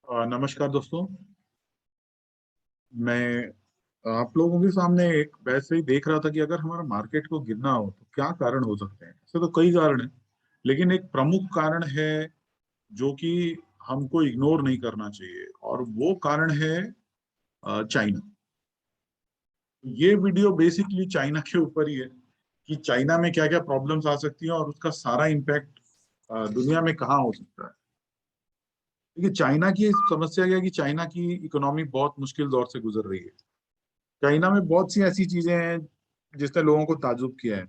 नमस्कार दोस्तों। मैं आप लोगों के सामने एक वैसे ही देख रहा था कि अगर हमारा मार्केट को गिरना हो तो क्या कारण हो सकते हैं। ऐसे तो कई कारण हैं, लेकिन एक प्रमुख कारण है जो कि हमको इग्नोर नहीं करना चाहिए, और वो कारण है चाइना। ये वीडियो बेसिकली चाइना के ऊपर ही है कि चाइना में क्या क्या प्रॉब्लम्स आ सकती हैं और उसका सारा इम्पैक्ट दुनिया में कहाँ हो सकता है। देखिए, चाइना की समस्या क्या है कि चाइना की इकोनॉमी बहुत मुश्किल दौर से गुजर रही है। चाइना में बहुत सी ऐसी चीजें हैं जिसने लोगों को ताज्जुब किया है।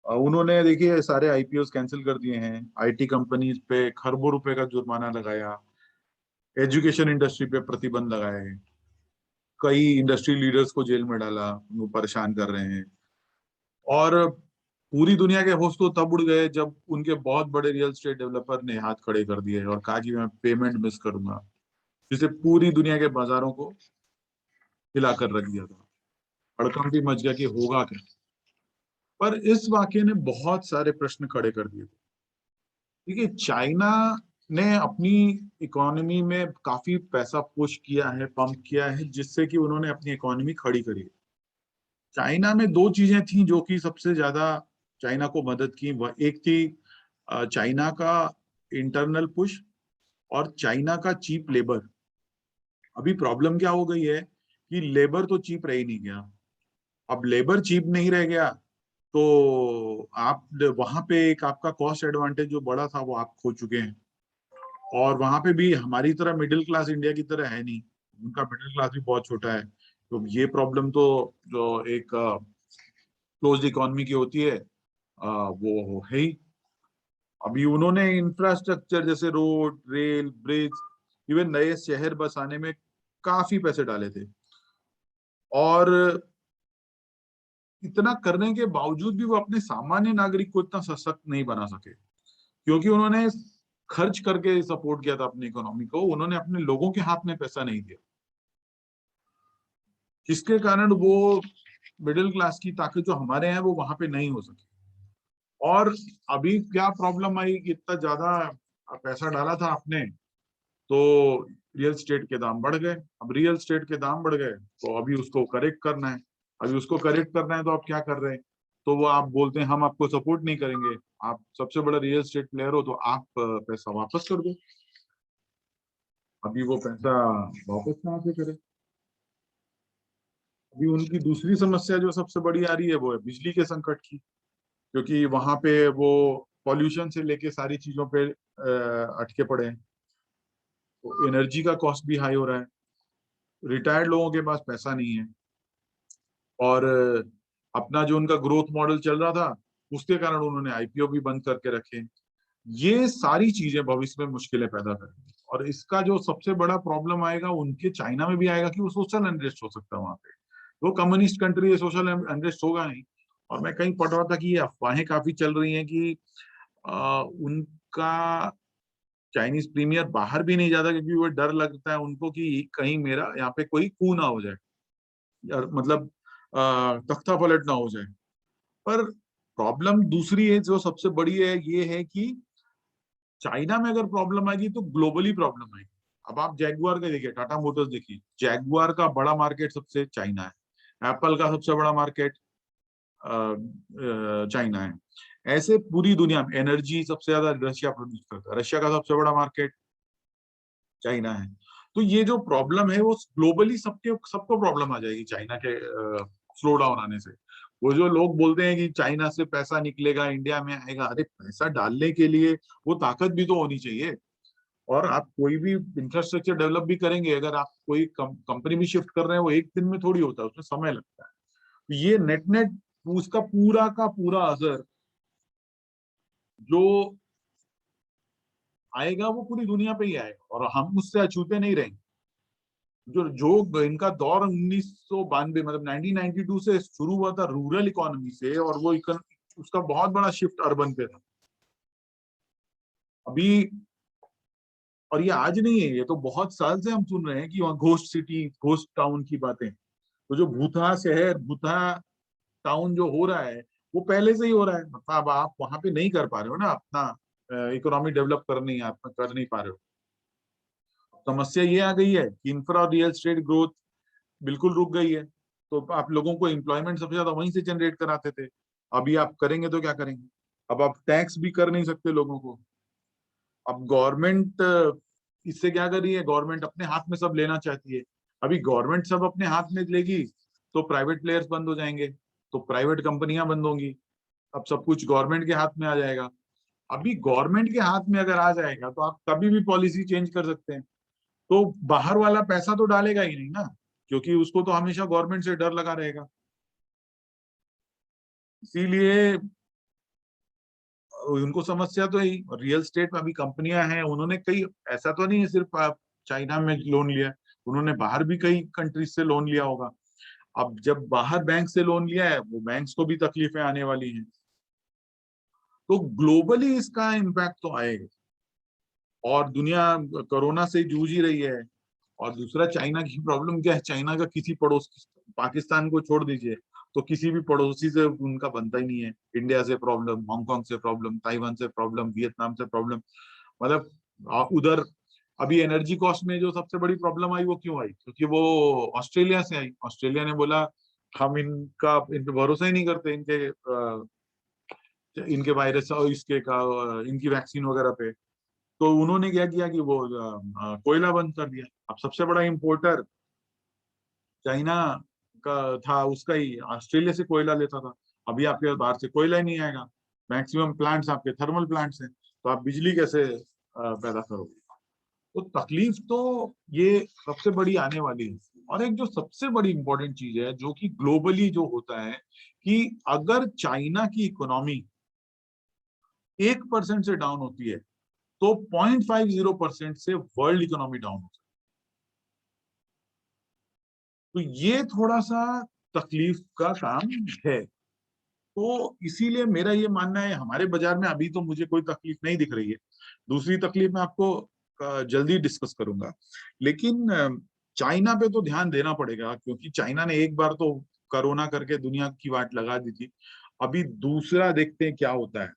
उन्होंने देखिए सारे आईपीओ कैंसिल कर दिए हैं, आईटी कंपनीज पे खरबों रुपए का जुर्माना लगाया, एजुकेशन इंडस्ट्री पे प्रतिबंध लगाए, कई इंडस्ट्री लीडर्स को जेल में डाला, वो परेशान कर रहे हैं। और पूरी दुनिया के होश तो तब उड़ गए जब उनके बहुत बड़े रियल एस्टेट डेवलपर ने हाथ खड़े कर दिए और कहा कि मैं पेमेंट मिस करूंगा, जिससे पूरी दुनिया के बाजारों को हिलाकर रख दिया था। हड़कंप भी मच गया कि होगा क्या। पर इस वाकये ने बहुत सारे प्रश्न खड़े कर दिए थे। देखिए, चाइना ने अपनी इकोनॉमी में काफी पैसा पुश किया है, पंप किया है, जिससे कि उन्होंने अपनी इकोनॉमी खड़ी करी है। चाइना में दो चीजें थी जो कि सबसे ज्यादा चाइना को मदद की। वह एक थी चाइना का इंटरनल पुश और चाइना का चीप लेबर। अभी प्रॉब्लम क्या हो गई है कि लेबर तो चीप रह ही नहीं गया। अब लेबर चीप नहीं रह गया तो आप वहां पे एक आपका कॉस्ट एडवांटेज जो बड़ा था वो आप खो चुके हैं। और वहां पे भी हमारी तरह मिडिल क्लास इंडिया की तरह है नहीं, उनका मिडिल क्लास भी बहुत छोटा है। तो ये प्रॉब्लम तो जो एक क्लोज्ड इकोनॉमी की होती है वो है ही। अभी उन्होंने इंफ्रास्ट्रक्चर जैसे रोड, रेल, ब्रिज, इवन नए शहर बसाने में काफी पैसे डाले थे। और इतना करने के बावजूद भी वो अपने सामान्य नागरिक को इतना सशक्त नहीं बना सके, क्योंकि उन्होंने खर्च करके सपोर्ट किया था अपनी इकोनॉमी को। उन्होंने अपने लोगों के हाथ में पैसा नहीं दिया, जिसके कारण वो मिडिल क्लास की ताकत जो हमारे हैं वो वहां पे नहीं हो सकी। और अभी क्या प्रॉब्लम आई कि इतना ज्यादा पैसा डाला था आपने तो रियल स्टेट के दाम बढ़ गए। अब रियल स्टेट के दाम बढ़ गए तो अभी उसको करेक्ट करना है। अभी उसको करेक्ट करना है तो आप क्या कर रहे हैं? तो वो आप बोलते हैं हम आपको सपोर्ट नहीं करेंगे, आप सबसे बड़ा रियल स्टेट प्लेयर हो तो आप पैसा वापस कर दो। अभी वो पैसा वापस कहाँ से करे? अभी उनकी दूसरी समस्या जो सबसे बड़ी आ रही है वो है बिजली के संकट की, क्योंकि वहां पे वो पॉल्यूशन से लेके सारी चीजों पे अटके पड़े हैं। तो एनर्जी का कॉस्ट भी हाई हो रहा है, रिटायर्ड लोगों के पास पैसा नहीं है, और अपना जो उनका ग्रोथ मॉडल चल रहा था उसके कारण उन्होंने आईपीओ भी बंद करके रखे। ये सारी चीजें भविष्य में मुश्किलें पैदा करेंगी, और इसका जो सबसे बड़ा प्रॉब्लम आएगा उनके चाइना में भी आएगा कि वो सोशल अनरेस्ट हो सकता है वहां पे। वो कम्युनिस्ट कंट्री है, सोशल अनरेस्ट होगा नहीं। और मैं कहीं पढ़ रहा था कि ये अफवाहें काफी चल रही हैं कि उनका चाइनीज प्रीमियर बाहर भी नहीं जाता, क्योंकि वो डर लगता है उनको कि कहीं मेरा यहाँ पे कोई कू ना हो जाए, मतलब तख्ता पलट ना हो जाए। पर प्रॉब्लम दूसरी है जो सबसे बड़ी है, ये है कि चाइना में अगर प्रॉब्लम आएगी तो ग्लोबली प्रॉब्लम आएगी। अब आप जैगुआर का देखिए, टाटा मोटर्स देखिए, जैगुआर का बड़ा मार्केट सबसे चाइना है, एप्पल का सबसे बड़ा मार्केट चाइना है। ऐसे पूरी दुनिया में एनर्जी सबसे ज्यादा रशिया प्रोड्यूस करता है, रशिया का सबसे बड़ा मार्केट चाइना है। तो ये जो प्रॉब्लम है वो ग्लोबली सबके सबको प्रॉब्लम आ जाएगी चाइना के स्लो डाउन आने से। वो जो लोग बोलते हैं कि चाइना से पैसा निकलेगा इंडिया में आएगा, अरे पैसा डालने के लिए वो ताकत भी तो होनी चाहिए। और आप कोई भी इंफ्रास्ट्रक्चर डेवलप भी करेंगे, अगर आप कोई कंपनी भी शिफ्ट कर रहे हैं, वो एक दिन में थोड़ी होता है, उसमें समय लगता है। तो ये नेट नेट उसका पूरा का पूरा असर जो आएगा वो पूरी दुनिया पे ही आएगा, और हम उससे अछूते नहीं रहेंगे। जो जो इनका दौर 1992 मतलब 1992 से शुरू हुआ था रूरल इकोनॉमी से, और वो उसका बहुत बड़ा शिफ्ट अर्बन पे था अभी। और ये आज नहीं है, ये तो बहुत साल से हम सुन रहे हैं कि वहाँ घोस्ट सिटी, घोस्ट टाउन की बातें। तो जो भूथा शहर, भूथा टाउन जो हो रहा है वो पहले से ही हो रहा है। मतलब आप वहां पे नहीं कर पा रहे हो ना, अपना इकोनॉमी डेवलप कर नहीं, आप कर नहीं पा रहे हो। समस्या ये आ गई है कि इंफ्रा और रियल एस्टेट ग्रोथ बिल्कुल रुक गई है। तो आप लोगों को एम्प्लॉयमेंट सबसे ज्यादा वहीं से जनरेट कराते थे। अभी आप करेंगे तो क्या करेंगे? अब आप टैक्स भी कर नहीं सकते लोगों को। अब गवर्नमेंट इससे क्या कर रही है? गवर्नमेंट अपने हाथ में सब लेना चाहती है। अभी गवर्नमेंट सब अपने हाथ में लेगी तो प्राइवेट प्लेयर्स बंद हो जाएंगे, तो प्राइवेट कंपनियां बंद होंगी। अब सब कुछ गवर्नमेंट के हाथ में आ जाएगा। अभी गवर्नमेंट के हाथ में अगर आ जाएगा तो आप कभी भी पॉलिसी चेंज कर सकते हैं। तो बाहर वाला पैसा तो डालेगा ही नहीं ना, क्योंकि उसको तो हमेशा गवर्नमेंट से डर लगा रहेगा। इसीलिए उनको समस्या तो है ही। रियल स्टेट में अभी कंपनियां हैं, उन्होंने कई, ऐसा तो नहीं है सिर्फ आप चाइना में लोन लिया है, उन्होंने बाहर भी कई कंट्रीज से लोन लिया होगा। अब जब बाहर बैंक से लोन लिया है, वो बैंक्स को भी तकलीफें आने वाली हैं। तो ग्लोबली इसका इम्पैक्ट तो आएगा। और दुनिया कोरोना से जूझ ही रही है। और दूसरा, चाइना की प्रॉब्लम क्या है? चाइना का किसी पड़ोस, पाकिस्तान को छोड़ दीजिए, तो किसी भी पड़ोसी से उनका बनता ही नहीं है। इंडिया से प्रॉब्लम, हांगकांग से प्रॉब्लम, ताइवान से प्रॉब्लम, वियतनाम से प्रॉब्लम। मतलब उधर अभी एनर्जी कॉस्ट में जो सबसे बड़ी प्रॉब्लम आई, वो क्यों आई? क्योंकि वो ऑस्ट्रेलिया से आई। ऑस्ट्रेलिया ने बोला हम इन पे भरोसा ही नहीं करते, इनके वायरस और इसके का इनकी वैक्सीन वगैरह पे। तो उन्होंने क्या किया कि वो कोयला बंद कर दिया। अब सबसे बड़ा इंपोर्टर चाइना का था, उसका ही ऑस्ट्रेलिया से कोयला लेता था। अभी आपके पास बाहर से कोयला ही नहीं आएगा। मैक्सिमम प्लांट्स आपके थर्मल प्लांट्स हैं, तो आप बिजली कैसे पैदा करोगे? तो तकलीफ तो ये सबसे बड़ी आने वाली है। और एक जो सबसे बड़ी इंपॉर्टेंट चीज है, जो कि ग्लोबली जो होता है, कि अगर चाइना की इकोनॉमी 1% से डाउन होती है, तो 0.50% से वर्ल्ड इकोनॉमी डाउन होती है। तो ये थोड़ा सा तकलीफ का काम है। तो इसीलिए मेरा ये मानना है, हमारे बाजार में अभी तो मुझे कोई तकलीफ नहीं दिख रही है। दूसरी तकलीफ मैं आपको जल्दी डिस्कस करूंगा। लेकिन चाइना पे तो ध्यान देना पड़ेगा, क्योंकि चाइना ने एक बार तो कोरोना करके दुनिया की वाट लगा दी थी। अभी दूसरा देखते हैं क्या होता है।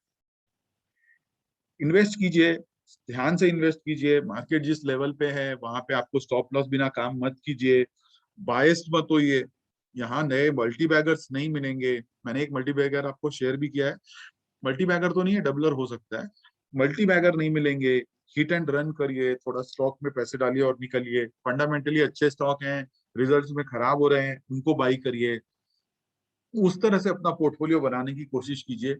इन्वेस्ट कीजिए, ध्यान से इन्वेस्ट कीजिए। मार्केट जिस लेवल पे है वहां पे आपको स्टॉप लॉस बिना काम मत कीजिए। बायस्ड मत होइए। यहाँ नए मल्टी बैगर्स नहीं मिलेंगे। मैंने एक मल्टी बैगर आपको शेयर भी किया है। मल्टी बैगर तो नहीं है, डबलर हो सकता है। मल्टी बैगर नहीं मिलेंगे। हिट एंड रन करिए, थोड़ा स्टॉक में पैसे डालिए और निकलिए। फंडामेंटली अच्छे स्टॉक हैं, रिजल्ट्स में खराब हो रहे हैं, उनको बाई करिए। उस तरह से अपना पोर्टफोलियो बनाने की कोशिश कीजिए।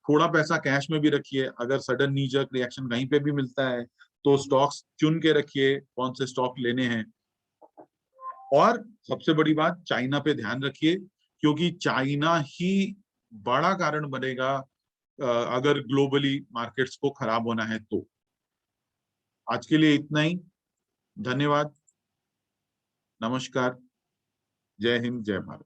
थोड़ा पैसा कैश में भी रखिए, अगर सडन नी जर्क रिएक्शन कहीं पे भी मिलता है तो स्टॉक्स चुन के रखिए, कौन से स्टॉक लेने हैं। और सबसे बड़ी बात, चाइना पे ध्यान रखिए, क्योंकि चाइना ही बड़ा कारण बनेगा अगर ग्लोबली मार्केट्स को खराब होना है तो। आज के लिए इतना ही। धन्यवाद। नमस्कार। जय हिंद, जय भारत।